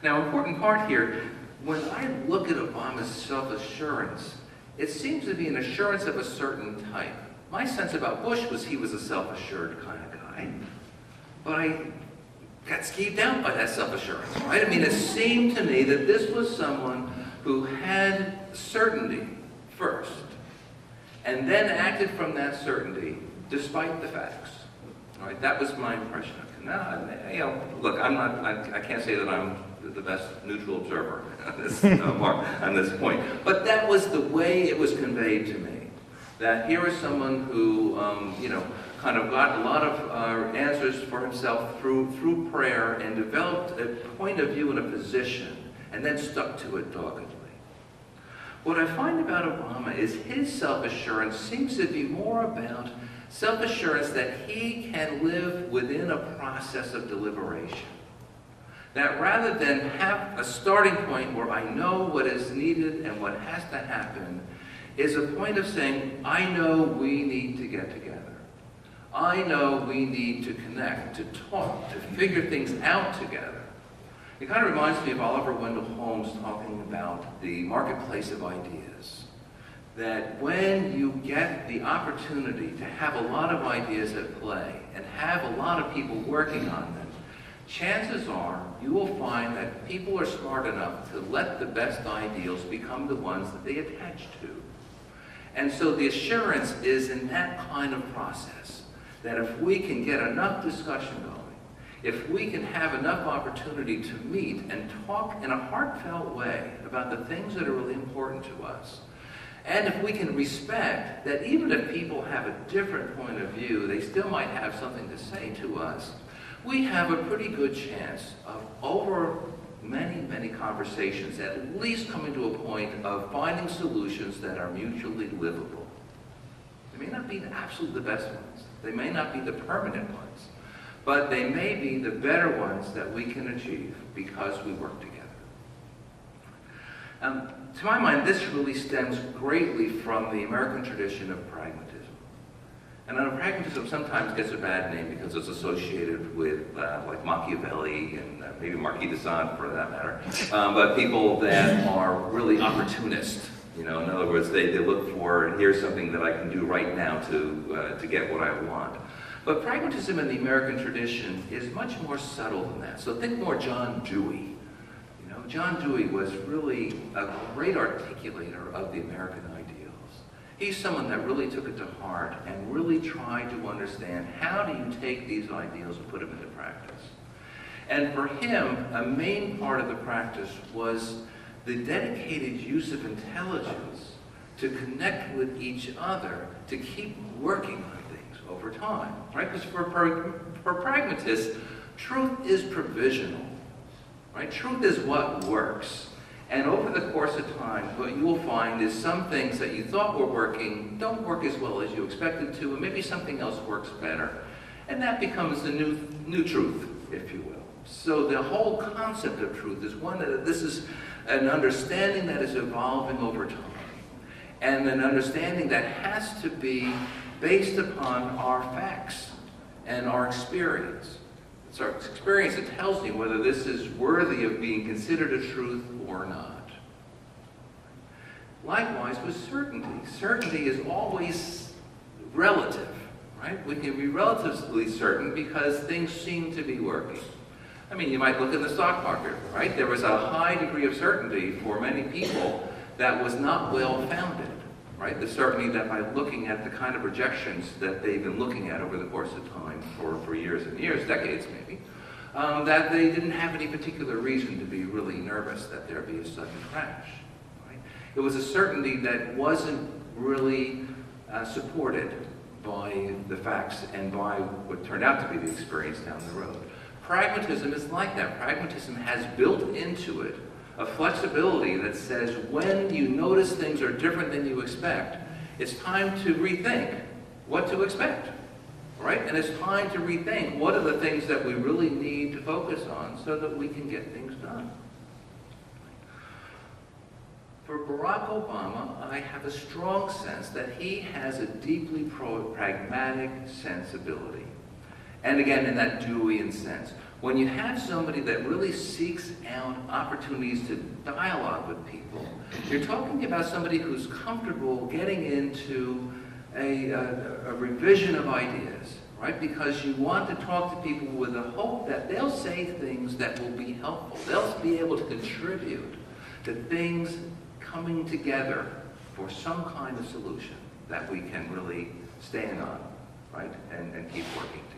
Now, important part here, when I look at Obama's self-assurance, it seems to be an assurance of a certain type. My sense about Bush was he was a self-assured kind of guy, but I got skeeved out by that self-assurance, right? I mean, it seemed to me that this was someone who had certainty first, and then acted from that certainty despite the facts. All right, that was my impression of him. Now, you know, look, I can't say that I'm the best neutral observer on this point, but that was the way it was conveyed to me. That here is someone who, you know, kind of got a lot of answers for himself through prayer and developed a point of view and a position, and then stuck to it doggedly. What I find about Obama is his self-assurance seems to be more about self-assurance that he can live within a process of deliberation. That rather than have a starting point where I know what is needed and what has to happen, is a point of saying, I know we need to get together. I know we need to connect, to talk, to figure things out together. It kind of reminds me of Oliver Wendell Holmes talking about the marketplace of ideas. That when you get the opportunity to have a lot of ideas at play and have a lot of people working on them, chances are you will find that people are smart enough to let the best ideals become the ones that they attach to. And so the assurance is in that kind of process, that if we can get enough discussion going, if we can have enough opportunity to meet and talk in a heartfelt way about the things that are really important to us, and if we can respect that even if people have a different point of view, they still might have something to say to us, we have a pretty good chance of, over many, many conversations, at least coming to a point of finding solutions that are mutually livable. They may not be absolutely the best ones. They may not be the permanent ones. But they may be the better ones that we can achieve because we work together. To my mind, this really stems greatly from the American tradition of pragmatism. And I know pragmatism sometimes gets a bad name because it's associated with like Machiavelli and maybe Marquis de Sade for that matter, but people that are really opportunist. You know, in other words, they look for, here's something that I can do right now to get what I want. But pragmatism in the American tradition is much more subtle than that. So think more John Dewey. You know, John Dewey was really a great articulator of the American ideals. He's someone that really took it to heart and really tried to understand how do you take these ideals and put them into practice. And for him, a main part of the practice was the dedicated use of intelligence to connect with each other, to keep working on things over time, right? Because for pragmatists, truth is provisional, right? Truth is what works. And over the course of time, what you will find is some things that you thought were working don't work as well as you expected to, and maybe something else works better. And that becomes the new truth, if you will. So the whole concept of truth is one that this is an understanding that is evolving over time, and an understanding that has to be based upon our facts and our experience. It's our experience that tells me whether this is worthy of being considered a truth or not. Likewise with certainty. Certainty is always relative, right? We can be relatively certain because things seem to be working. I mean, you might look at the stock market, right? There was a high degree of certainty for many people that was not well founded, right? The certainty that by looking at the kind of projections that they've been looking at over the course of time for years and years, decades maybe, that they didn't have any particular reason to be really nervous that there'd be a sudden crash, right? It was a certainty that wasn't really supported by the facts and by what turned out to be the experience down the road. Pragmatism is like that. Pragmatism has built into it a flexibility that says when you notice things are different than you expect, it's time to rethink what to expect, right? And it's time to rethink what are the things that we really need to focus on so that we can get things done. For Barack Obama, I have a strong sense that he has a deeply pragmatic sensibility. And again, in that Deweyan sense, when you have somebody that really seeks out opportunities to dialogue with people, you're talking about somebody who's comfortable getting into a revision of ideas, right? Because you want to talk to people with the hope that they'll say things that will be helpful. They'll be able to contribute to things coming together for some kind of solution that we can really stand on, right? And keep working together.